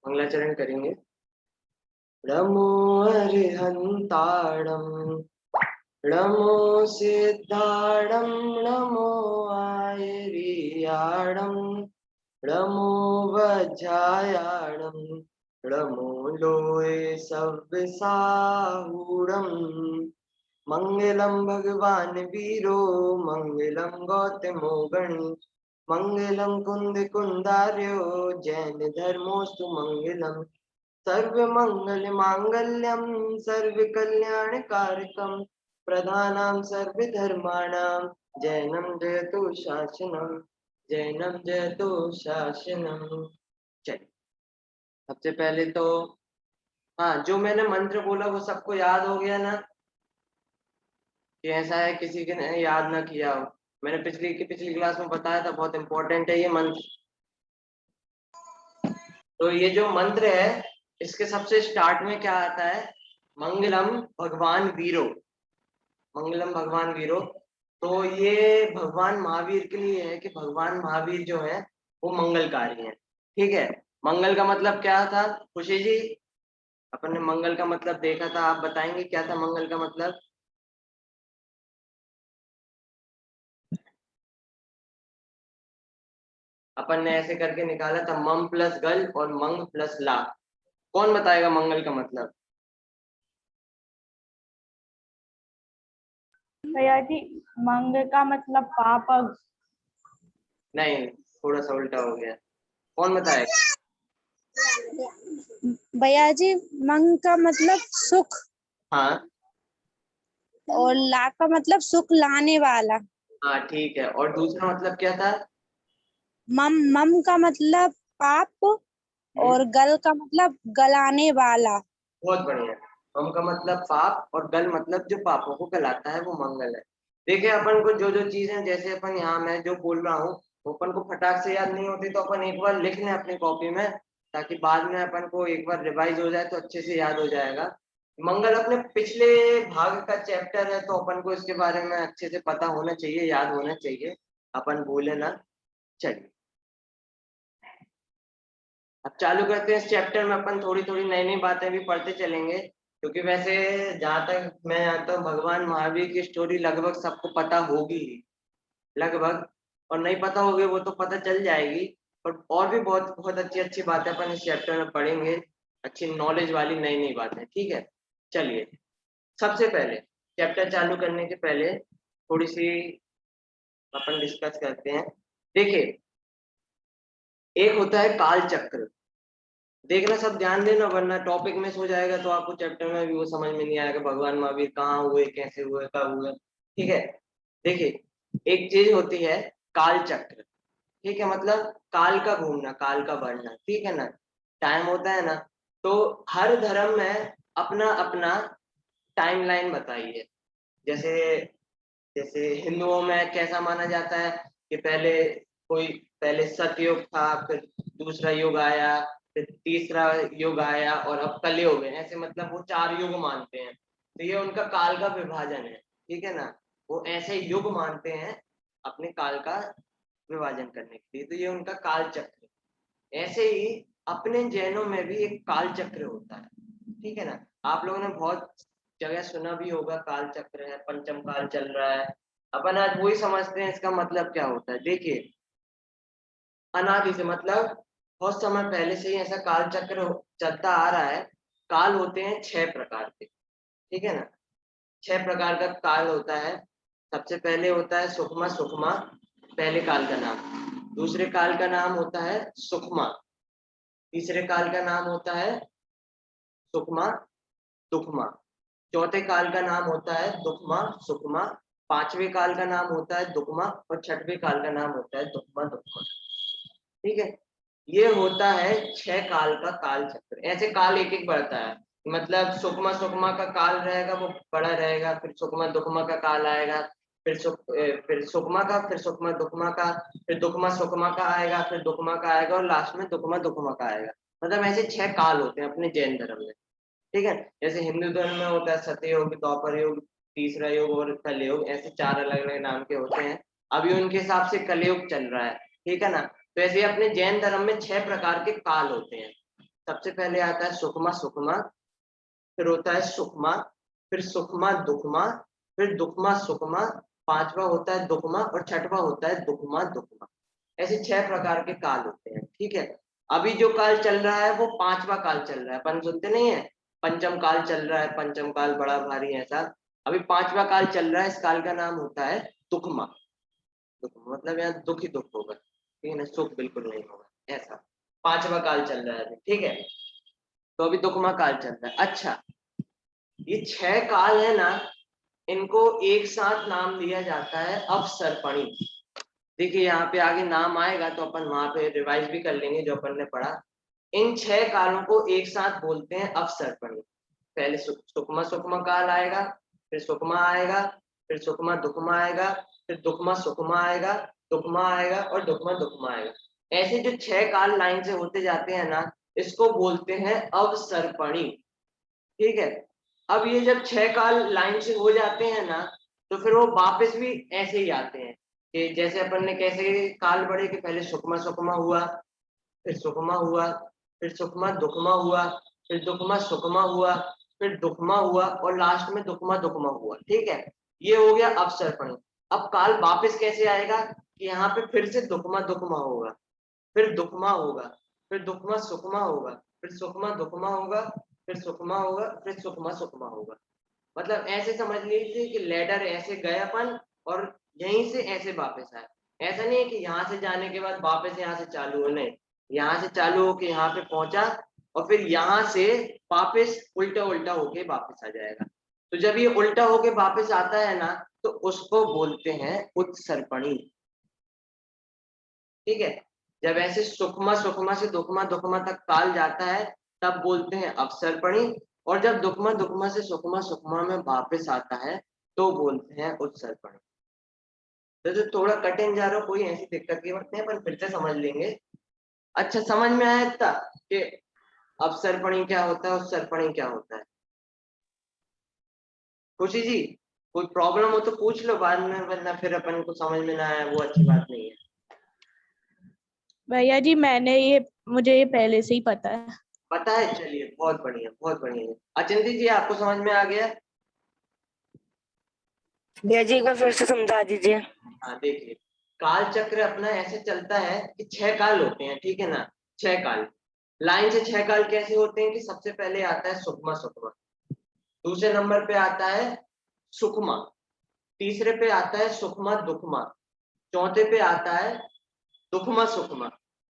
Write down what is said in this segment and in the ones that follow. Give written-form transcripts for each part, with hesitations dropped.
मंगलाचरण करेंगे। नमो अरिहंताणं नमो सिद्धाणं नमो आयर्याणं नमो वज्रायाणं नमो लोये सव्यसाहूणं मंगलम भगवान वीरो मंगलम गौतमो गणी मंगलम कुंद कुंदार्यो जैन धर्मोस्तु मंगलम सर्वमंगल मांगल्यम सर्वकल्याणकारकम प्रधानां सर्वधर्माणां जैनम जयतु शासनम जैनम जयतु शासनम। चलिए सबसे पहले तो हाँ, जो मैंने मंत्र बोला वो सबको याद हो गया ना? कि ऐसा है किसी के ने याद ना किया हो? मैंने पिछली क्लास में बताया था, बहुत इंपॉर्टेंट है ये मंत्र। तो ये जो मंत्र है इसके सबसे स्टार्ट में क्या आता है? मंगलम भगवान वीरो। मंगलम भगवान वीरो। तो ये भगवान महावीर के लिए है कि भगवान महावीर जो है वो मंगलकारी हैं। ठीक है। मंगल का मतलब क्या था खुशी जी? अपन ने मंगल का मतलब देखा था, आप बताएंगे क्या था मंगल का मतलब? अपन ने ऐसे करके निकाला था, मम प्लस गल और मंग प्लस ला। कौन बताएगा मंगल का मतलब? भैया जी, मंग का मतलब पाप। नहीं, थोड़ा सा उल्टा हो गया। कौन बताएगा? भैया जी, मंग का मतलब सुख हाँ और ला का मतलब सुख लाने वाला। हाँ ठीक है, और दूसरा मतलब क्या था? मम मम का मतलब पाप और गल का मतलब गलाने वाला। बहुत बढ़िया। मम का मतलब पाप और गल मतलब जो पापों को गलाता है वो मंगल है। देखिए अपन को जो जो चीजें, जैसे अपन यहाँ मैं जो बोल रहा हूँ वो अपन को फटाक से याद नहीं होती, तो अपन एक बार लिख लें अपनी कॉपी में, ताकि बाद में अपन को एक बार रिवाइज हो जाए तो अच्छे से याद हो जाएगा। मंगल अपने पिछले भाग का चैप्टर है, तो अपन को इसके बारे में अच्छे से पता होना चाहिए, याद होना चाहिए, अपन भूले ना। चलिए अब चालू करते हैं इस चैप्टर में। अपन थोड़ी थोड़ी नई नई बातें भी पढ़ते चलेंगे, क्योंकि वैसे जहाँ तक मैं जानता हूँ भगवान महावीर की स्टोरी लगभग सबको पता होगी ही, लगभग। और नहीं पता होगी वो तो पता चल जाएगी। और भी बहुत बहुत अच्छी अच्छी बातें अपन इस चैप्टर में पढ़ेंगे, अच्छी नॉलेज वाली नई नई बातें। ठीक है, चलिए सबसे पहले चैप्टर चालू करने के पहले थोड़ी सी अपन डिस्कस करते हैं। देखिए, एक होता है काल चक्र। देखना सब ध्यान देना, वरना टॉपिक मिस हो जाएगा तो आपको चैप्टर में भी वो समझ में नहीं आएगा भगवान महावीर कहाँ हुए, कैसे हुए, कब हुए। ठीक है, देखिए एक चीज होती है काल चक्र। ठीक है, मतलब काल का घूमना, काल का बढ़ना। ठीक है ना? टाइम होता है ना, तो हर धर्म में अपना अपना टाइमलाइन बताई है। जैसे जैसे हिंदुओं में कैसा माना जाता है कि पहले सतयुग था, फिर दूसरा युग आया, फिर तीसरा युग आया और अब कलयुग है। ऐसे मतलब वो 4 युग मानते हैं, तो ये उनका काल का विभाजन है। ठीक है ना? वो ऐसे युग मानते हैं अपने काल का विभाजन करने के लिए, तो ये उनका काल चक्र है। ऐसे ही अपने जैनों में भी एक काल चक्र होता है। ठीक है ना? आप लोगों ने बहुत जगह सुना भी होगा काल चक्र है, पंचम काल चल रहा है। अपन आज वही समझते हैं इसका मतलब क्या होता है। देखिए, अनादि से मतलब बहुत समय पहले से ही ऐसा काल चक्र चलता आ रहा है। काल होते हैं 6 प्रकार के। ठीक है ना? 6 प्रकार का काल होता है। सबसे पहले होता है सुखमा। सुखमा पहले काल का नाम। दूसरे काल का नाम होता है सुखमा। तीसरे काल का नाम होता है सुखमा दुखमा। चौथे काल का नाम होता है दुखमा सुखमा। पांचवें काल का नाम होता है दुखमा और छठवें काल का नाम होता है दुखमा दुखमा। ठीक है, ये होता है 6 काल का काल चक्र। ऐसे काल एक एक बढ़ता है, मतलब सुकमा सुकमा का काल रहेगा वो बड़ा रहेगा, फिर सुकमा दुकमा का काल आएगा, फिर सुकमा का, फिर सुकमा दुकमा का, फिर दुकमा सुकमा का आएगा, फिर दुकमा का आएगा और लास्ट में दुकमा दुकमा का आएगा। मतलब ऐसे 6 काल होते हैं अपने जैन धर्म में। ठीक है, जैसे हिंदू धर्म में होता है सतयुग, द्वापर युग, तीसरा युग और कलयुग। ऐसे 4 अलग अलग नाम के होते हैं। अभी उनके हिसाब से कलयुग चल रहा है। ठीक है ना? तो ऐसे अपने जैन धर्म में 6 प्रकार के काल होते हैं। सबसे पहले आता है सुकमा सुकमा, फिर होता है सुकमा, फिर सुकमा दुकमा, फिर दुकमा सुकमा, पांचवा होता है दुकमा और छठवा होता है दुकमा दुकमा। ऐसे 6 प्रकार के काल होते हैं। ठीक है, अभी जो काल चल रहा है वो 5वां काल चल रहा है। अपन सुनते नहीं है पंचम काल चल रहा है, पंचम काल बड़ा भारी, ऐसा अभी 5वां काल चल रहा है। इस काल का नाम होता है दुकमा। दुकमा मतलब यहाँ दुख ही दुख होगा, ठीक है ना, सुख बिल्कुल नहीं होगा, ऐसा 5वां काल चल रहा है अभी। ठीक है, तो अभी दुकमा काल चल रहा है। अच्छा, ये 6 काल है ना, इनको एक साथ नाम दिया जाता है अवसर्पणी। देखिए यहाँ पे आगे नाम आएगा तो अपन वहां पे रिवाइज भी कर लेंगे जो अपन ने पढ़ा। इन 6 कालों को एक साथ बोलते हैं अवसर्पणी। पहले सुकमा सुकमा काल आएगा, फिर सुकमा आएगा, फिर सुकमा दुकमा आएगा, फिर दुकमा सुकमा आएगा, दुकमा आएगा और दुकमा दुकमा आएगा। ऐसे जो 6 काल लाइन से होते जाते हैं ना, इसको बोलते हैं अवसर्पणी। ठीक है, अब ये जब 6 काल लाइन से हो जाते हैं ना, तो फिर वो वापस भी ऐसे ही आते हैं कि जैसे अपन ने कैसे काल बढ़े कि पहले सुकमा सुकमा हुआ, फिर सुकमा हुआ, फिर सुकमा दुकमा हुआ, फिर दुकमा सुकमा हुआ, फिर दुकमा हुआ और लास्ट में दुकमा दुकमा हुआ। ठीक है, ये हो गया अवसर्पणी। अब काल वापस कैसे आएगा कि यहाँ पे फिर से दुकमा दुकमा होगा, फिर दुकमा होगा, फिर दुकमा सुकमा होगा, फिर सुकमा दुकमा होगा, फिर सुकमा होगा, फिर सुकमा सुकमा होगा। मतलब ऐसे समझ लीजिए कि लैडर ऐसे गए अपन और यहीं से ऐसे वापस आए। ऐसा नहीं है कि यहाँ से जाने के बाद वापस यहाँ से चालू हो, नहीं, यहाँ से चालू होके यहाँ पे पहुंचा और फिर यहाँ से वापस उल्टा उल्टा होके वापस आ जाएगा। तो जब ये उल्टा होके वापस आता है ना, तो उसको बोलते हैं उत्सर्पणी। ठीक है, जब ऐसे सुकमा सुकमा से दुकमा दुकमा तक काल जाता है तब बोलते हैं अवसर्पणी, और जब दुकमा दुकमा से सुकमा सुकमा में वापस आता है तो बोलते हैं उत्सर्पणी। तो थोड़ा कठिन जा रहा हो, कोई ऐसी दिक्कत की बात नहीं, अपन फिर से समझ लेंगे। अच्छा, समझ में आया था कि अवसर्पणी क्या होता है, उत्सर्पणी क्या होता है? खुशी जी, कोई प्रॉब्लम हो तो पूछ लो बाद में, वरना फिर अपन को समझ में ना आया वो अच्छी बात नहीं है। भैया जी मुझे ये पहले से ही पता है। पता है, चलिए बहुत बढ़िया बहुत बढ़िया। अचिंती जी, आपको समझ में आ गया? भैया जी एक बार फिर से समझा दीजिए। हाँ, देखिए काल चक्र अपना ऐसे चलता है कि 6 काल होते हैं, ठीक है ना, 6 काल लाइन से। 6 काल कैसे होते हैं कि सबसे पहले आता है सुकमा सुकमा, दूसरे नंबर पे आता है सुकमा, तीसरे पे आता है सुकमा दुकमा, चौथे पे आता है दुकमा सुकमा,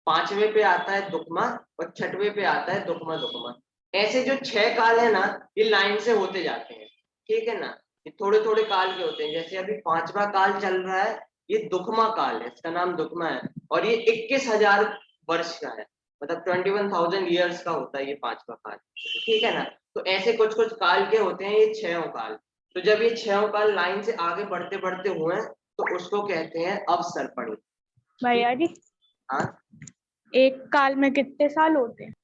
पांचवे पे आता है दुकमा और छठवे पे आता है दुकमा दुकमा। ऐसे जो 6 काल है ना, ये लाइन से होते जाते हैं। ठीक है ना, ये थोड़े थोड़े काल के होते हैं। जैसे अभी 5वां काल चल रहा है, ये दुकमा काल है, इसका नाम दुकमा है और ये 21,000 वर्ष का है, मतलब 21,000 ईयर्स का होता है ये 5वां काल। ठीक है ना, तो ऐसे कुछ कुछ काल के होते हैं ये 6 काल। तो जब ये 6 काल लाइन से आगे बढ़ते बढ़ते हुए तो उसको कहते हैं अवसर्पणी। भैया जी, हाँ, एक काल में कितने साल होते हैं?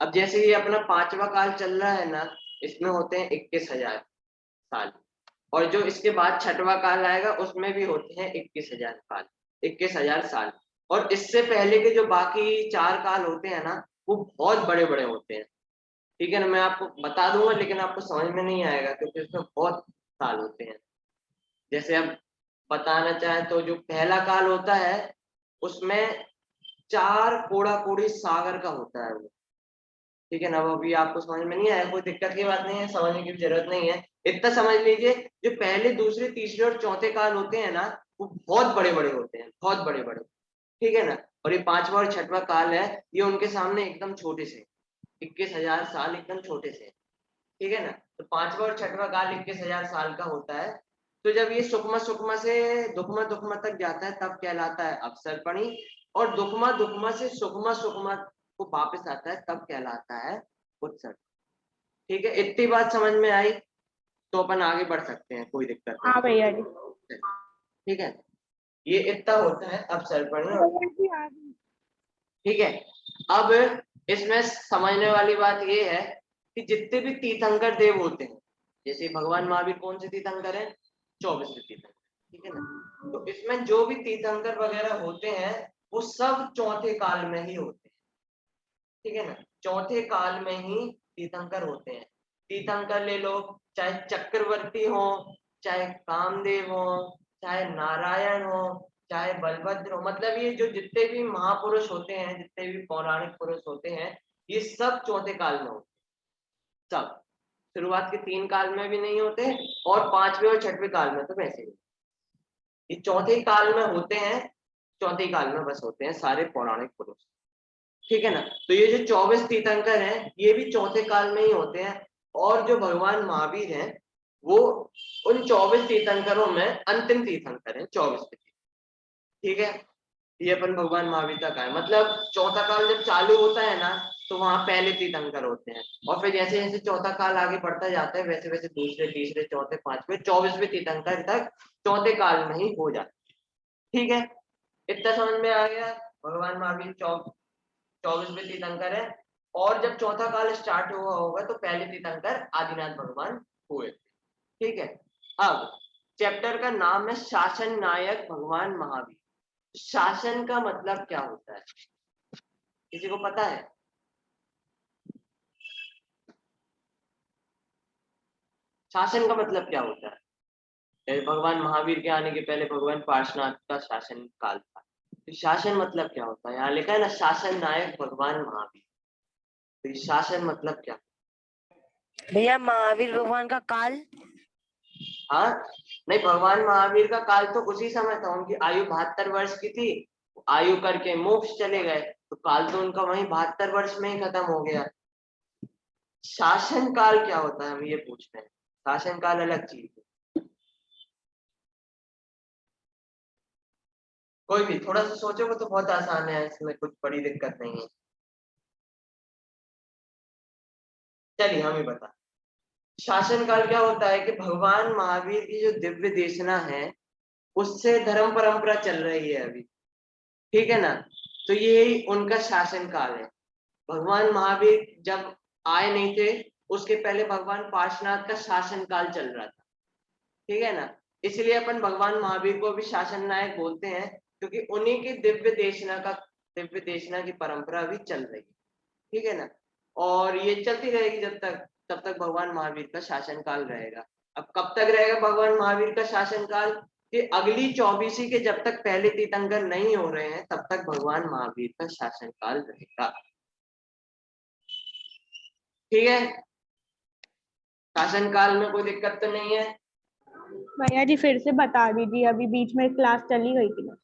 अब जैसे ये अपना 5वां काल चल रहा है ना, इसमें होते हैं 21,000 साल, और जो इसके बाद 6वां काल आएगा उसमें भी होते हैं 21,000 काल, 21,000 साल। और इससे पहले के जो बाकी 4 काल होते हैं ना, वो बहुत बड़े बड़े होते हैं। ठीक है ना, मैं आपको बता दूंगा लेकिन आपको समझ में नहीं आएगा क्योंकि उसमें बहुत साल होते हैं। जैसे अब बताना चाहे तो जो पहला काल होता है उसमें 4 कोड़ा कोड़ी सागर का होता है वो। ठीक है ना, वो अभी आपको समझ में नहीं आया, कोई दिक्कत की बात नहीं है, समझने की जरूरत नहीं है। इतना समझ लीजिए, जो पहले दूसरे तीसरे और चौथे काल होते हैं ना, वो बहुत बड़े बड़े होते हैं, बहुत बड़े बड़े। ठीक है ना, और ये 5वां और 6वां काल है, ये उनके सामने एकदम छोटे से, 21,000 साल एकदम छोटे से। ठीक है ना, तो 5वां और 6वां काल 21,000 साल का होता है। तो जब ये सुकमा सुकमा से दुकमा दुकमा तक जाता है तब कहलाता है अवसर्पणी, और दुकमा दुकमा से सुकमा सुकमा को वापस आता है तब कहलाता है उत्सर्ग। ठीक है, इतनी बात समझ में आई तो अपन आगे बढ़ सकते हैं, कोई दिक्कत हाँ नहीं। भैया जी। ठीक है, ये इतना होता है अवसर्पणी। भैया जी आगे। ठीक है, अब इसमें समझने वाली बात ये है कि जितने भी तीर्थंकर देव होते हैं, जैसे भगवान महावीर कौन से तीर्थंकर हैं? 24 तीर्थंकर। ठीक है ना, तो इसमें जो भी तीर्थंकर वगैरह होते हैं वो सब चौथे काल में ही होते हैं। ठीक है ना, चौथे काल में ही तीर्थंकर होते हैं। तीर्थंकर ले लो, चाहे चक्रवर्ती हो, चाहे कामदेव हो, चाहे नारायण हो, चाहे बलभद्र हो, मतलब ये जो जितने भी महापुरुष होते हैं, जितने भी पौराणिक पुरुष होते हैं, ये सब चौथे काल में होते हैं। सब शुरुआत के 3 काल में भी नहीं होते और 5वें और 6वें काल में तो वैसे ही, ये चौथे काल में होते हैं। चौथे काल में बस होते हैं सारे पौराणिक पुरुष, ठीक है ना। तो ये जो 24 तीर्थंकर हैं, ये भी चौथे काल में ही होते हैं। और जो भगवान महावीर हैं, वो उन 24 तीर्थंकरों में अंतिम तीर्थंकर हैं, 24 में, ठीक है। ये अपन भगवान महावीर का है, मतलब चौथा काल जब चालू होता है ना, तो वहां पहले तीर्थंकर होते हैं, और फिर जैसे जैसे चौथा काल आगे बढ़ता जाता है, वैसे वैसे दूसरे, तीसरे, चौथे, 5वें, 24वें तीर्थंकर तक चौथे काल में ही हो जाते हैं, ठीक है। इतना समझ में आ गया। भगवान महावीर 24वें तीर्थंकर है, और जब चौथा काल स्टार्ट हुआ होगा तो पहले तीर्थंकर आदिनाथ भगवान हुए, ठीक है। अब चैप्टर का नाम है शासन नायक भगवान महावीर। शासन का मतलब क्या होता है, किसी को पता है? शासन का मतलब क्या होता है? भगवान महावीर के आने के पहले भगवान पार्श्वनाथ का शासन काल था, तो शासन मतलब क्या होता है? यहाँ लिखा है ना, शासन नायक भगवान महावीर। तो शासन मतलब क्या? भैया महावीर भगवान का काल। हाँ, नहीं, भगवान महावीर का काल तो उसी समय था, उनकी आयु 72 वर्ष की थी, आयु करके मोक्ष चले गए, तो काल तो उनका वहीं 72 वर्ष में ही खत्म हो गया। शासन काल क्या होता है, हम ये पूछ रहे हैं। शासन काल अलग चीज है। कोई भी थोड़ा सा सोचोगे तो बहुत आसान है, इसमें कुछ बड़ी दिक्कत नहीं है। चलिए हम ही बता, शासन काल क्या होता है कि भगवान महावीर की जो दिव्य देशना है, उससे धर्म परंपरा चल रही है अभी, ठीक है ना। तो ये उनका शासन काल है। भगवान महावीर जब आए नहीं थे, उसके पहले भगवान पार्श्वनाथ का शासन काल चल रहा था, ठीक है ना। इसलिए अपन भगवान महावीर को भी शासन नायक बोलते हैं, क्योंकि उन्हीं की दिव्य देशना की परंपरा भी चल रही है, ठीक है ना। और ये चलती रहेगी तब तक भगवान महावीर का शासन काल रहेगा। अब कब तक रहेगा भगवान महावीर का शासन काल? कि अगली 24वीं के जब तक पहले तीर्थंकर नहीं हो रहे हैं, तब तक भगवान महावीर का शासन काल रहेगा, ठीक है। शासन काल में कोई दिक्कत तो नहीं है? भैया जी फिर से बता दीजिए, अभी बीच में क्लास चली गई थी ना।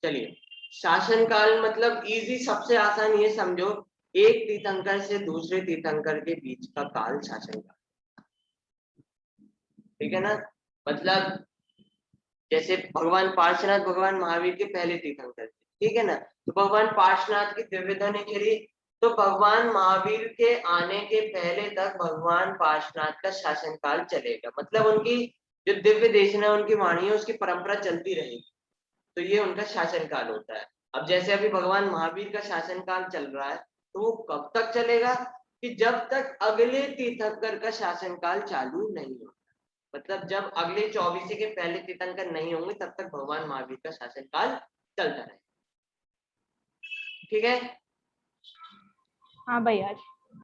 चलिए, शासन काल मतलब इजी, सबसे आसान ये समझो, एक तीर्थंकर से दूसरे तीर्थंकर के बीच का काल शासन काल, ठीक है ना। मतलब जैसे भगवान पार्श्वनाथ भगवान महावीर के पहले तीर्थंकर थे, ठीक है ना। तो भगवान पार्श्वनाथ की दिव्य ध्वनि चली, तो भगवान महावीर के आने के पहले तक भगवान पार्श्वनाथ का शासन काल चलेगा, मतलब उनकी जो दिव्य देशना, उनकी वाणी है, उसकी परंपरा चलती रहेगी। तो ये उनका शासन काल होता है। अब जैसे अभी भगवान महावीर का शासन काल चल रहा है, तो वो कब तक चलेगा? कि जब तक अगले तीर्थंकर का शासन काल चालू नहीं होता, मतलब जब अगले 24 के पहले तीर्थंकर नहीं होंगे, तब तक भगवान महावीर का शासन काल चलता रहे, ठीक है। हाँ भैया जी।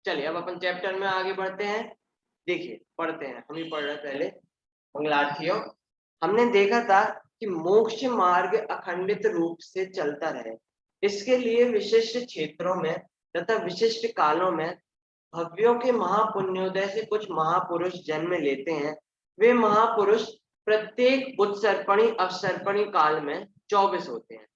चलिए अब अपन चैप्टर में आगे बढ़ते हैं। देखिए पढ़ते हैं, हम ही पढ़ रहे पहले। मंगलार्थियों, हमने देखा था कि मोक्ष मार्ग अखंडित रूप से चलता रहे, इसके लिए विशिष्ट क्षेत्रों में तथा विशिष्ट कालों में भव्यों के महापुण्योदय से कुछ महापुरुष जन्म लेते हैं। वे महापुरुष प्रत्येक उत्सर्पणी अवसर्पणी काल में 24 होते हैं।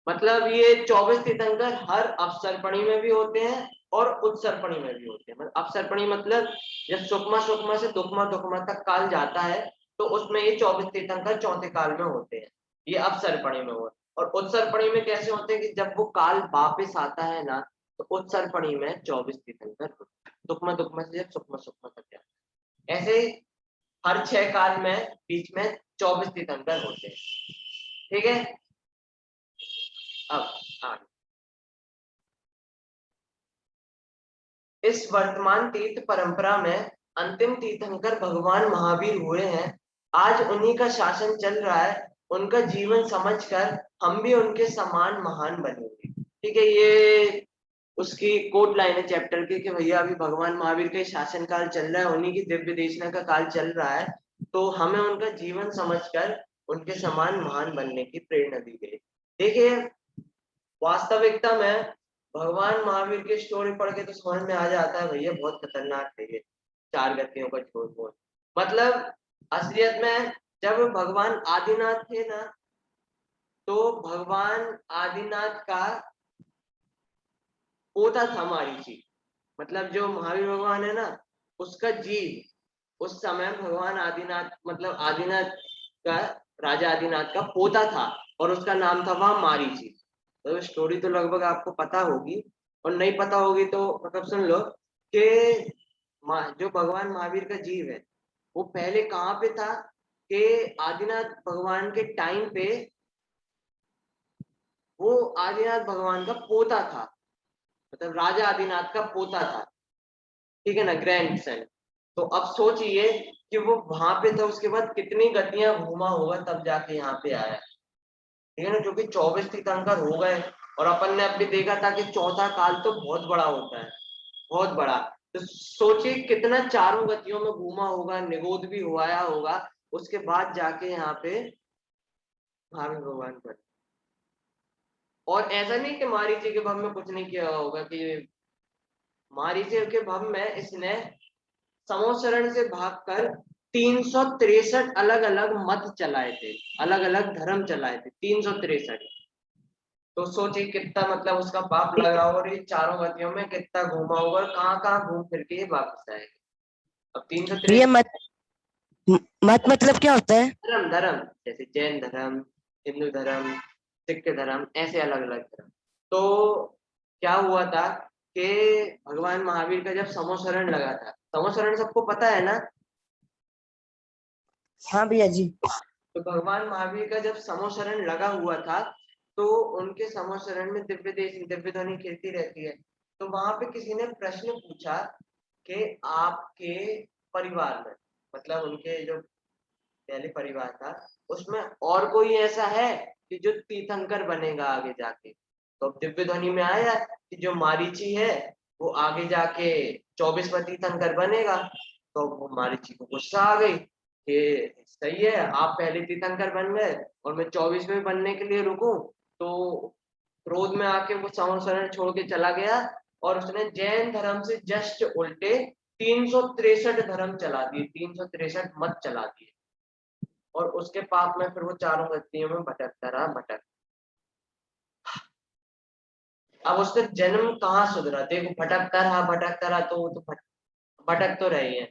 मतलब ये 24 तीर्थंकर हर अवसर्पणी में भी होते हैं और उत्सर्पणी में भी होते हैं। मतलब अवसर्पणी मतलब जब सुकमा से दुकमा तक काल जाता है, तो उसमें ये 24 तीर्थंकर चौथे काल में होते हैं, ये अवसर्पणी में होते हैं। और उत्सर्पणी में कैसे होते हैं कि जब वो काल वापिस आता है ना, तो उत्सर्पणी में 24 तीर्थंकर होते हैं, दुकमा से जब सुकमा तक जाता है। ऐसे ही हर 6 काल में बीच में 24 तीर्थंकर होते हैं, ठीक है। अब आगे, इस वर्तमान तीर्थ परंपरा में अंतिम तीर्थंकर भगवान महावीर हुए हैं। आज उन्हीं का शासन चल रहा है। उनका जीवन समझकर हम भी उनके समान महान बनेंगे। ठीक है, ये उसकी कोट लाइन है चैप्टर की कि भैया अभी भगवान महावीर का शासन काल चल रहा है, उन्हीं की दिव्य देशना का काल चल रहा है, तो हमें उनका जीवन समझकर उनके समान महान बनने की प्रेरणा दी गई। देखिए वास्तविकता में भगवान महावीर की स्टोरी पढ़ के तो समझ में आ जाता है भैया बहुत खतरनाक है ये 4 गतियों का छोड़ बोल। मतलब असलियत में जब भगवान आदिनाथ थे ना, तो भगवान आदिनाथ का पोता था मारीची। मतलब जो महावीर भगवान है ना, उसका जीव उस समय भगवान आदिनाथ मतलब आदिनाथ का राजा आदिनाथ का पोता था और उसका नाम था वहां मारीची। तो स्टोरी तो लगभग आपको पता होगी, और नहीं पता होगी तो मतलब सुन लो कि जो भगवान महावीर का जीव है वो पहले कहाँ पे था कि आदिनाथ भगवान के टाइम पे वो आदिनाथ भगवान का पोता था, मतलब राजा आदिनाथ का पोता था, ठीक है ना, ग्रैंडसन। तो अब सोचिए कि वो वहां पे था, उसके बाद कितनी गतियां घूमा होगा तब जाके यहाँ पे आया, ठीक है ना, क्योंकि 24 तीर्थंकर हो गए और अपन ने अभी देखा था कि चौथा काल तो बहुत बड़ा होता है, बहुत बड़ा। तो सोचिए कितना चारों गतियों में घूमा होगा, निगोद भी हुआ होगा, उसके बाद जाके यहाँ पे महावीर भगवान पर। और ऐसा नहीं कि मारीची के भव में कुछ नहीं किया होगा, कि मारीची के भव में इसने समोसरण से भागकर 363 अलग अलग मत चलाए थे, अलग अलग धर्म चलाए थे 363। तो सोचिए कितना मतलब उसका पाप लगा और ये चारों गतियों में कितना घूमा होगा और कहाँ कहाँ घूम फिर के ये वापस आएगा। अब 363 भैया मत मतलब क्या होता है? धर्म, धर्म जैसे जैन धर्म, हिंदू धर्म, सिख धर्म, ऐसे अलग अलग धर्म। तो क्या हुआ था कि भगवान महावीर का जब समोसरण लगा था, समोसरण सबको पता है ना? हाँ भैया जी। तो भगवान महावीर का जब समोसरण लगा हुआ था, तो उनके समोसरण में दिव्य ध्वनि कीर्ति रहती है। तो वहां पे किसी ने प्रश्न पूछा कि आपके परिवार में, मतलब उनके जो पहले परिवार था उसमें और कोई ऐसा है कि जो तीर्थंकर बनेगा आगे जाके? तो अब दिव्य ध्वनि में आया कि जो मारीची है वो आगे जाके 24वां तीर्थंकर बनेगा। तो वो मारीची को गुस्सा आ गई कि सही है, आप पहले तीर्थंकर बन गए और मैं 24वें बनने के लिए रुकूं। तो क्रोध में आके वो समोसरण छोड़ के चला गया और उसने जैन धर्म से जस्ट उल्टे 363 धर्म चला दिए, 363 मत चला दिए। और उसके पाप में फिर वो चारों गतियों में भटकता रहा, अब उसका जन्म कहाँ सुधरा? देखो भटकता रहा तो वो तो भटक तो रही है,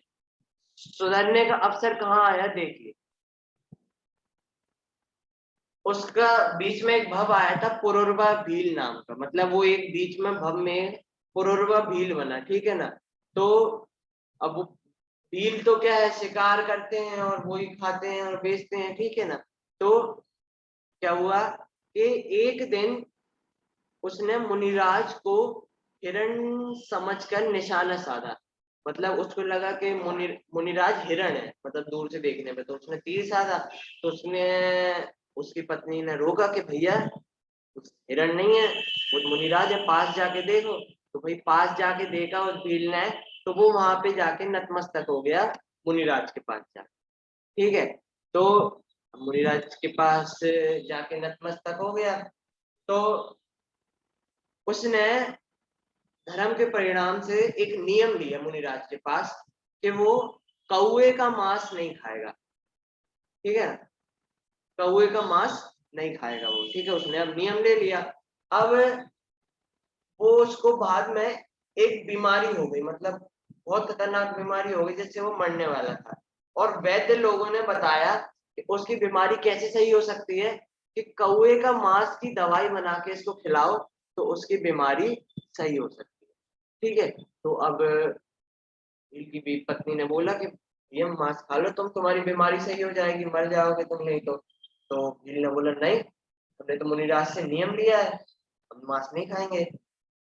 सुधरने का अवसर कहाँ आया? देखिए उसका बीच में एक भव आया था पुरुरवा भील नाम का, मतलब वो एक बीच में भव में पुरुरवा भील बना, ठीक है ना। तो अब वो भील तो क्या है, शिकार करते हैं और वही खाते हैं और बेचते हैं, ठीक है ना। तो क्या हुआ कि एक दिन उसने मुनिराज को हिरण समझकर निशाना साधा, मतलब उसको लगा कि मुनिराज हिरण है, मतलब दूर से देखने में, तो उसने तीर साधा। तो उसने उसकी पत्नी ने रोका कि भैया हिरण नहीं है, वो मुनिराज है, पास जाके देखो। तो भाई पास जाके देखा उस भील ने, तो वो वहां पे जाके नतमस्तक हो गया मुनिराज के पास जाके, ठीक है। तो मुनिराज के पास जाके नतमस्तक हो गया, तो उसने धर्म के परिणाम से एक नियम लिया मुनिराज के पास कि वो कौवे का मांस नहीं खाएगा, ठीक है, कौवे का मांस नहीं खाएगा वो, ठीक है, उसने अब नियम ले लिया। अब वो उसको बाद में एक बीमारी हो गई, मतलब बहुत खतरनाक बीमारी हो गई जिससे वो मरने वाला था। और वैद्य लोगों ने बताया कि उसकी बीमारी कैसे सही हो सकती है कि कौवे का मांस की दवाई बना के इसको खिलाओ तो उसकी बीमारी सही हो सकती है, ठीक है। तो अब भील की भी पत्नी ने बोला कि ये मांस खा लो तुम, तुम्हारी बीमारी सही हो जाएगी, मर जाओगे तुम नहीं तो भील ने बोला नहीं, हमने तो मुनिराज से नियम लिया है, हम मांस नहीं खाएंगे।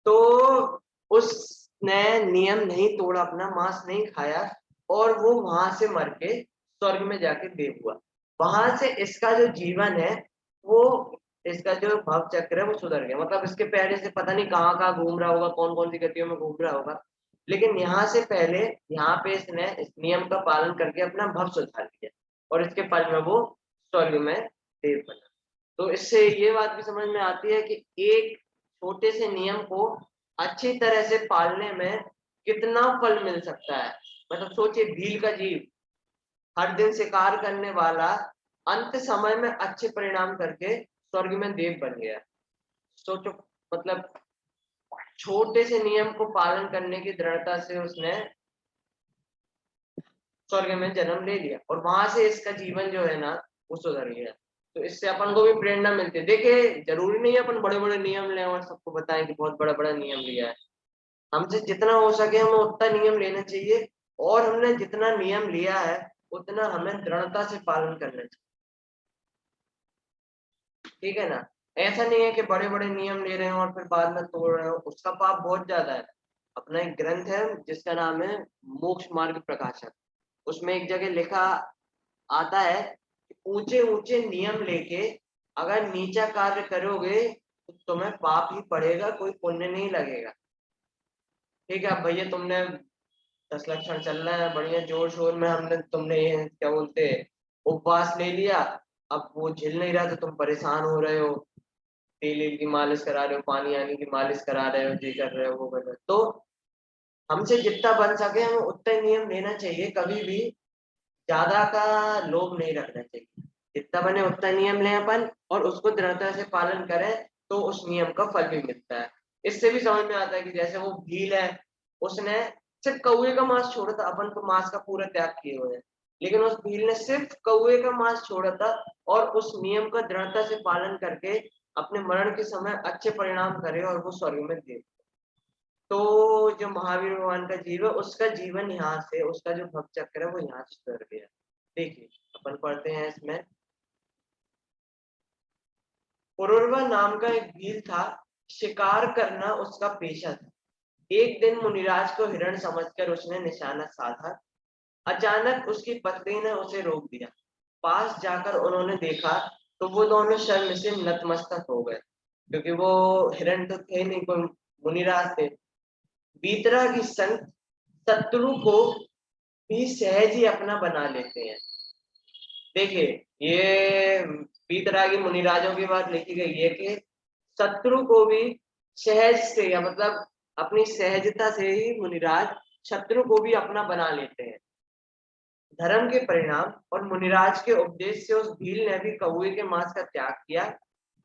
तो उसने नियम नहीं तोड़ा, अपना मांस नहीं खाया और वो वहां से मर के स्वर्ग में जाके देव हुआ। वहां से इसका जो जीवन है वो इसका जो भव चक्र है वो सुधर गया। मतलब इसके पहले से पता नहीं कहाँ कहाँ घूम रहा होगा, कौन कौन सी गतियों में घूम रहा होगा, लेकिन यहाँ से पहले यहाँ पे इसने इस नियम का पालन करके अपना भव सुधार लिया और इसके फल में वो स्वर्ग में देव बना। तो इससे ये बात भी समझ में आती है कि एक छोटे से नियम को अच्छी तरह से पालने में कितना फल मिल सकता है। मतलब सोचिए, भील का जीव हर दिन शिकार करने वाला अंत समय में अच्छे परिणाम करके स्वर्ग में देव बन गया। सोचो, मतलब छोटे से नियम को पालन करने की दृढ़ता से उसने स्वर्ग में जन्म ले लिया और वहां से इसका जीवन जो है ना वो सुधर गया। तो इससे अपन को भी प्रेरणा मिलती है। देखिए, जरूरी नहीं है अपन बड़े बड़े नियम लें और सबको बताएं कि बहुत बड़ा बड़ा नियम लिया है। हमसे जितना हो सके हमें उतना नियम लेना चाहिए, और हमने जितना नियम लिया है उतना हमें दृढ़ता से पालन करना चाहिए। ठीक है ना? ऐसा नहीं है कि बड़े बड़े नियम ले रहे हो और फिर बाद में तोड़ रहे हो, उसका पाप बहुत ज्यादा है। अपना एक ग्रंथ है जिसका नाम है मोक्ष मार्ग प्रकाशक, उसमें एक जगह लिखा आता है कि ऊंचे ऊंचे नियम लेके अगर नीचा कार्य करोगे तो तुम्हें पाप ही पड़ेगा, कोई पुण्य नहीं लगेगा। ठीक है, अब भैया तुमने 10 लक्षण चल रहा है बढ़िया जोर शोर में, हमने तुमने ये क्या बोलते हैं उपवास ले लिया, अब वो झेल नहीं रहा तो तुम परेशान हो रहे हो, तेल की मालिश करा रहे हो, पानी आने की मालिश करा रहे हो, ये कर रहे हो वो कर रहे हो। तो हमसे जितना बन सके हमें उतना ही नियम लेना चाहिए, कभी भी ज्यादा का लोभ नहीं रखना चाहिए। जितना बने उतना नियम लें अपन और उसको दृढ़ता से पालन करें तो उस नियम का फल भी मिलता है। इससे भी समझ में आता है कि जैसे वो भील है, उसने सिर्फ कौवे का मांस छोड़ा था, अपन तो मांस का पूरा त्याग किए हुए हैं, लेकिन उस भील ने सिर्फ कौवे का मांस छोड़ा था और उस नियम का दृढ़ता से पालन करके अपने मरण के समय अच्छे परिणाम करे और वो स्वर्ग में दे। तो जो महावीर भगवान का जीव है उसका जीवन यहाँ से, उसका जो भक्त चक्र है वो यहाँ से सुधर गया। देखिए अपन पढ़ते हैं इसमें। पुरुरवा नाम का एक भील था, शिकार करना उसका पेशा था। एक दिन मुनिराज को हिरण समझकर उसने निशाना साधा। अचानक उसकी पत्नी ने उसे रोक दिया। पास जाकर उन्होंने देखा तो वो दोनों शर्म से नतमस्तक हो गए, क्योंकि वो हिरण तो थे नहीं, कोई मुनिराज थे। बीतरागी संत शत्रु को भी सहज ही अपना बना लेते हैं। देखिए, ये बीतरागी मुनिराजों की बात लिखी गई है कि शत्रु को भी सहज से, या मतलब अपनी सहजता से ही मुनिराज शत्रु को भी अपना बना लेते हैं। धर्म के परिणाम और मुनिराज के उपदेश से उस भील ने भी कौवे के मांस का त्याग किया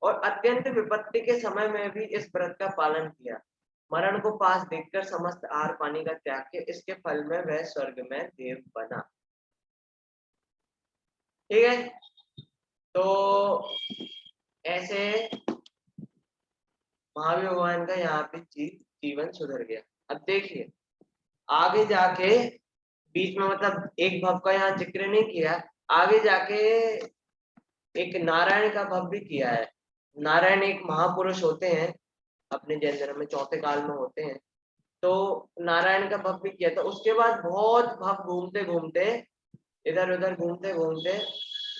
और अत्यंत विपत्ति के समय में भी इस व्रत का पालन किया। मरण को पास देखकर समस्त आहार पानी का त्याग के इसके फल में वह स्वर्ग में देव बना। ठीक है, तो ऐसे महावीर भगवान का यहाँ पे जीवन सुधर गया। अब देखिए आगे जाके, बीच में मतलब एक भव का यहाँ जिक्र नहीं किया, आगे जाके एक नारायण का भव भी किया है। नारायण एक महापुरुष होते हैं, अपने जैन धर्म में चौथे काल में होते हैं। तो नारायण का भव भी किया था। उसके बाद बहुत भव घूमते घूमते, इधर उधर घूमते घूमते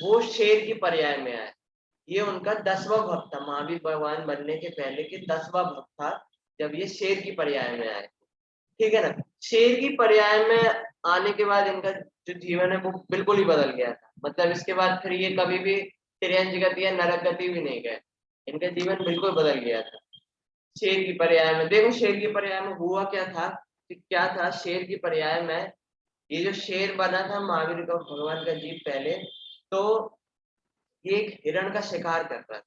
वो शेर की पर्याय में आए। ये उनका 10वां भव था, महावीर भगवान बनने के पहले के 10वां भव था जब ये शेर की पर्याय में आए। ठीक है ना? शेर की पर्याय में आने के बाद इनका जो जीवन है वो बिल्कुल ही बदल गया था। मतलब इसके बाद फिर ये कभी भी तिर्यंज गति या नरक गति भी नहीं गए, इनका जीवन बिल्कुल बदल गया था शेर की पर्याय में। देखो शेर की पर्याय में हुआ क्या था कि क्या था शेर की पर्याय में, ये जो शेर बना था महावीर का भगवान का जीव पहले, तो ये एक हिरण का शिकार करता था।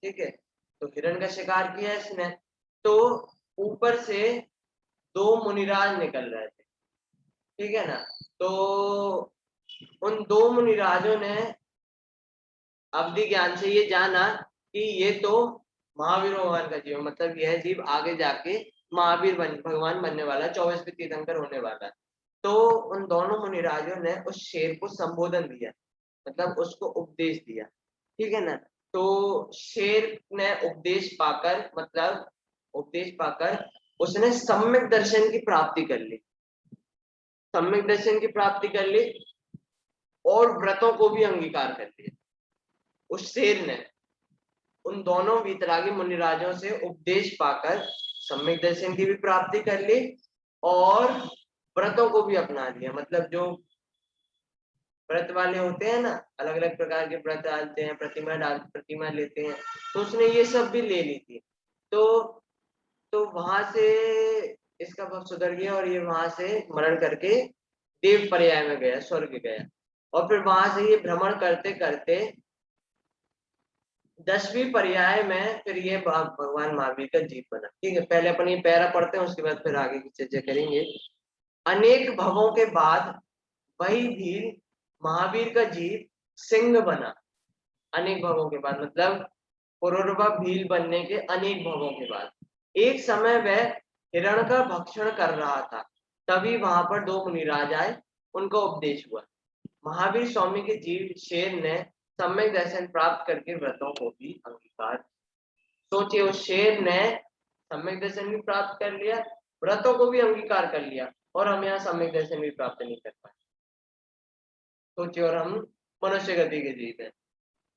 ठीक है, तो हिरण का शिकार किया इसने, तो ऊपर से 2 मुनिराज निकल रहे थे। ठीक है ना? तो उन 2 मुनिराजों ने अवधि ज्ञान से ये जाना कि ये तो महावीर भगवान का जीव, मतलब यह जीव आगे जाके महावीर भगवान बनने वाला है, 24वें तीर्थंकर होने वाला है। तो उन दोनों मुनिराजों ने उस शेर को संबोधन दिया, मतलब उसको उपदेश दिया। ठीक है ना? तो शेर ने उपदेश पाकर, मतलब उपदेश पाकर उसने सम्यक दर्शन की प्राप्ति कर ली, सम्यक दर्शन की प्राप्ति कर ली और व्रतों को भी अंगीकार कर लिया उस शेर ने। उन दोनों वीतरागी मुनिराजों से उपदेश पाकर सम्यक दर्शन की भी प्राप्ति कर ली और व्रतों को भी अपना लिया। मतलब जो व्रत वाले होते हैं ना, अलग अलग प्रकार के व्रत डालते हैं, प्रतिमा लेते हैं, तो उसने ये सब भी ले ली थी। तो वहां से इसका भक्त सुधर गया और ये वहां से मरण करके देव पर्याय में गया, स्वर्ग गया। और फिर वहां से ये भ्रमण करते करते 10वीं पर्याय में फिर ये भगवान महावीर का जीव बना। ठीक है, पहले अपन ये पैरा पढ़ते हैं, उसके बाद फिर आगे की चर्चा करेंगे। अनेक भवों के बाद वही भील महावीर का जीव सिंह बना। अनेक भवों के बाद मतलब पुरुरवा भील बनने के अनेक भवों के बाद एक समय वह हिरण का भक्षण कर रहा था, तभी वहां पर दो मुनिराज आए, उनका उपदेश हुआ। महावीर स्वामी के जीव शेर ने सम्यक दर्शन प्राप्त करके व्रतों को भी अंगीकार। सोचिए, उस शेर ने सम्यक दर्शन भी प्राप्त कर लिया, व्रतों को भी अंगीकार कर लिया, और हम यहाँ सम्यक दर्शन भी प्राप्त नहीं कर पाए। सोचिए, और हम मनुष्य गति के जीव हैं,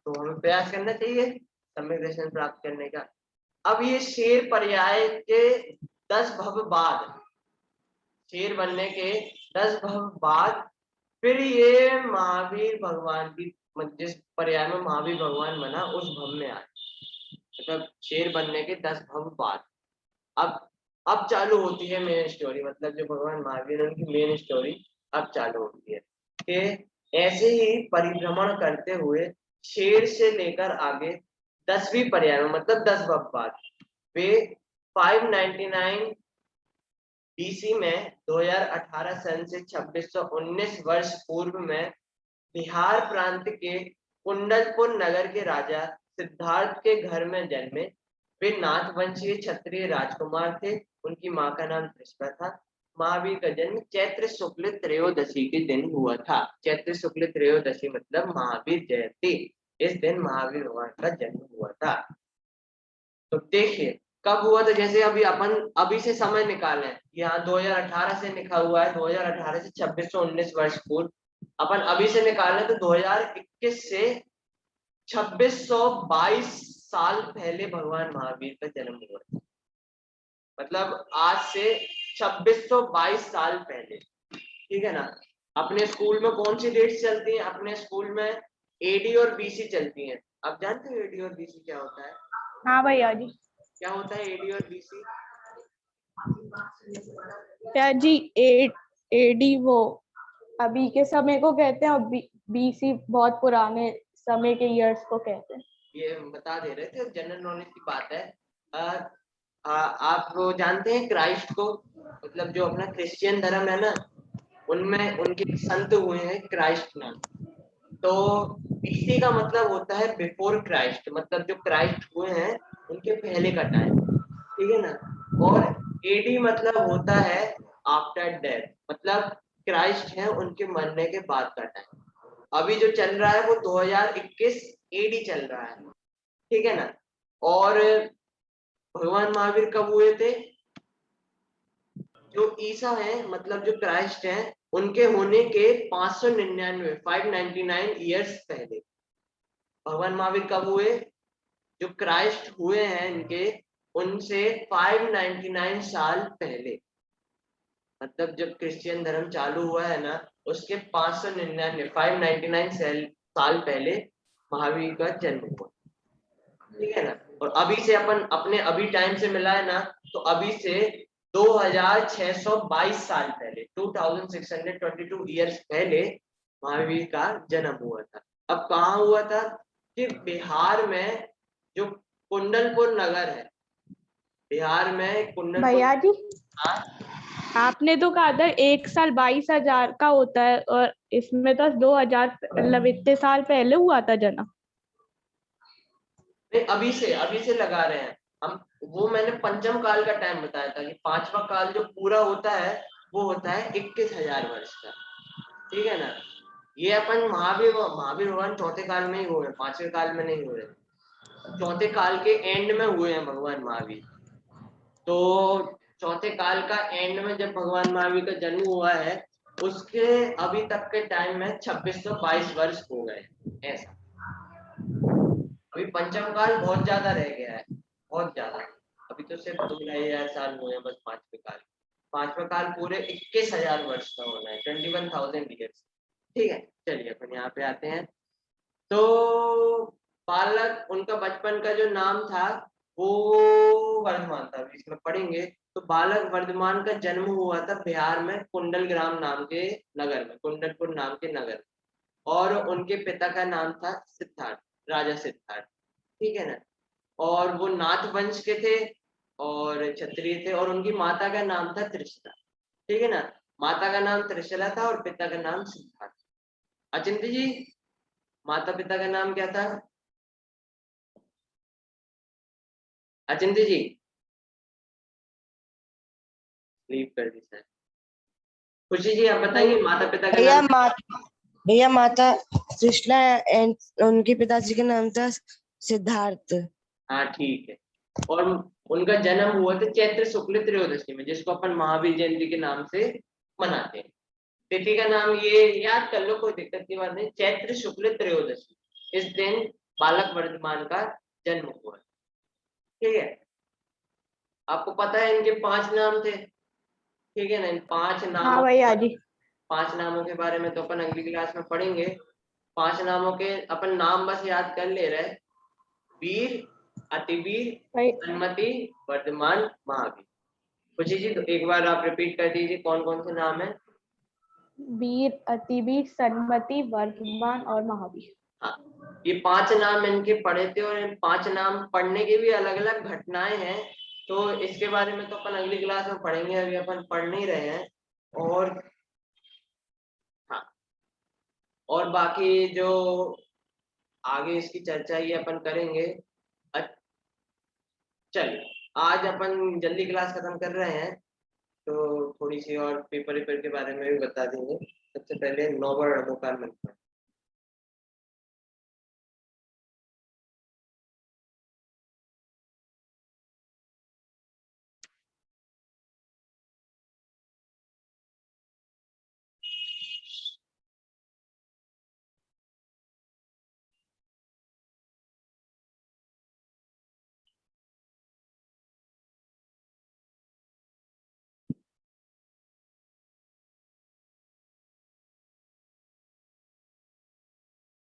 तो हमें प्रयास करना चाहिए सम्यक दर्शन प्राप्त करने का। अब ये शेर पर्याय के 10 भव बाद, शेर बनने के 10 भव बाद फिर ये महावीर भगवान की, जिस पर्याय में महावीर भगवान बना उस भव में आए। मतलब शेर बनने के 10 भव बाद अब चालू होती है मेन स्टोरी। मतलब जो भगवान महावीर उनकी मेन स्टोरी अब चालू होती है कि ऐसे ही परिभ्रमण करते हुए शेर से लेकर आगे 10वीं पर्याय में, मतलब 10 भव बाद, वे 599 बीसी में 2018 सन से 2619 वर्ष पूर्व में बिहार प्रांत के कुंडलपुर नगर के राजा सिद्धार्थ के घर में जन्मे। वे नाथ वंशीय क्षत्रिय राजकुमार थे। उनकी मां का नाम त्रिष्टा था। महावीर का जन्म चैत्र शुक्ल त्रयोदशी के दिन हुआ था। चैत्र शुक्ल त्रयोदशी मतलब महावीर जयंती, इस दिन महावीर भगवान का जन्म हुआ था। तो देखिए कब हुआ था, जैसे अभी अपन अभी से समय निकालें, यहाँ 2018 से लिखा हुआ है, 2018 से 2619 वर्ष पूर्व, अपन अभी से निकालें तो 2021 से 2622 साल पहले भगवान महावीर का जन्म हुआ था। मतलब आज से 2622 साल पहले, ठीक है ना। अपने स्कूल में कौन सी डेट्स चलती हैं? अपने स्कूल में एडी और बीसी चलती हैं। आप जानते हो एडी और बीसी क्या होता है? हाँ भैया जी। क्या होता है एडी और बीसी? भैया जी, एडी वो अभी के समय को कहते हैं और बीसी बहुत पुराने समय के ईयर्स को कहते हैं। ये बता दे रहे थे, जनरल नॉलेज की बात है। आप जानते हैं क्राइस्ट को? मतलब जो अपना क्रिश्चियन धर्म है ना, उनमें उनके संत हुए हैं क्राइस्ट नाम। तो बीसी का मतलब होता है बिफोर क्राइस्ट, मतलब जो क्राइस्ट हुए हैं उनके पहले का टाइम, ठीक है ना। और एडी मतलब होता है आफ्टर डेथ, मतलब क्राइस्ट है उनके मरने के बाद का टाइम। अभी जो चल रहा है वो 2021 एडी चल रहा है, ठीक है ना। और भगवान महावीर कब हुए थे? जो ईसा है, मतलब जो क्राइस्ट है, उनके होने के 599 ईयर्स पहले भगवान महावीर कब हुए? जो क्राइस्ट हुए हैं इनके, उनसे 599 साल पहले, मतलब जब क्रिश्चियन धर्म चालू हुआ है ना, उसके 599 साल पहले महावीर का जन्म हुआ, ठीक है ना। और अभी से अपन अपने अभी टाइम से मिला है ना, तो अभी से 2622 साल पहले, 2622 ईयर्स पहले महावीर का जन्म हुआ था। अब कहाँ हुआ था? कि बिहार में जो कुंडलपुर नगर है, बिहार में कुंडलपुर। भैया जी, हाँ, आपने तो कहा था 1 साल 22,000 का होता है, और इसमें तो 2000 मतलब इतने साल पहले हुआ था जन्म। नहीं, अभी से लगा रहे हैं हम। वो मैंने पंचम काल का टाइम बताया था कि 5वां काल जो पूरा होता है वो होता है 21,000 वर्ष का, ठीक है ना। ये अपन महावीर भगवान चौथे काल में ही हुए, 5वें काल में नहीं हुए, चौथे काल के एंड में हुए हैं भगवान महावीर। तो चौथे काल का एंड में जब भगवान महावीर का जन्म हुआ है, उसके अभी तक के टाइम में 2622 वर्ष हो गए, ऐसा। अभी पंचम काल बहुत ज्यादा रह गया है, बहुत ज्यादा। अभी तो सिर्फ 2-2.5 साल हुए हैं बस पांचवें काल। पांचवा काल पूरे 21,000 वर्ष का होना है, 21,000 ईयर्स। ठीक है, चलिए अपन यहाँ पे आते हैं। तो बालक, उनका बचपन का जो नाम था वो वर्धमान था, अभी इसमें पढ़ेंगे। तो बालक वर्धमान का जन्म हुआ था बिहार में कुंडलग्राम नाम के नगर में, कुंडलपुर नाम के नगर में। और उनके पिता का नाम था सिद्धार्थ, राजा सिद्धार्थ। ठीक है ना। और वो नाथ वंश के थे और क्षत्रिय थे, और उनकी माता का नाम था त्रिशला। ठीक है ना। माता का नाम त्रिशला था और पिता का नाम सिद्धार्थ। अचिंत जी, माता पिता का नाम क्या था? अचिंत जी लीव कर दी सर। खुशी जी आप बताइए माता पिता का भैया नाम। भैया माता कृष्णा एंड उनके पिताजी का नाम था सिद्धार्थ। हाँ ठीक है। और उनका जन्म हुआ था चैत्र शुक्ल त्रयोदशी में, जिसको अपन महावीर जयंती के नाम से मनाते हैं। तिथि का नाम ये याद कर लो, कोई दिक्कत की बात नहीं, चैत्र शुक्ल त्रयोदशी। इस दिन बालक वर्धमान का जन्म हुआ। ठीक है। आपको पता है इनके 5 नाम थे। ठीक है ना। इन 5 हाँ नामों भैया जी। 5 नामों के बारे में तो अपन अगली क्लास में पढ़ेंगे। 5 नामों के अपन नाम बस याद कर ले रहे। वीर, अतिवीर, भाई सन्मति, वर्धमान, महावीर। खुशी जी तो एक बार आप रिपीट कर दीजिए कौन कौन से नाम है। वीर, अतिवीर, सन्मति, वर्धमान और महावीर। हाँ, ये 5 नाम इनके पढ़े थे, और इन 5 नाम पढ़ने की भी अलग अलग घटनाएं हैं। तो इसके बारे में तो अपन अगली क्लास में पढ़ेंगे, अभी अपन पढ़ नहीं रहे हैं। और हाँ, और बाकी जो आगे इसकी चर्चा ये अपन करेंगे। चलिए, आज अपन जल्दी क्लास खत्म कर रहे हैं, तो थोड़ी सी और पेपर वेपर के बारे में भी बता देंगे। सबसे पहले नौबर का मंत्र।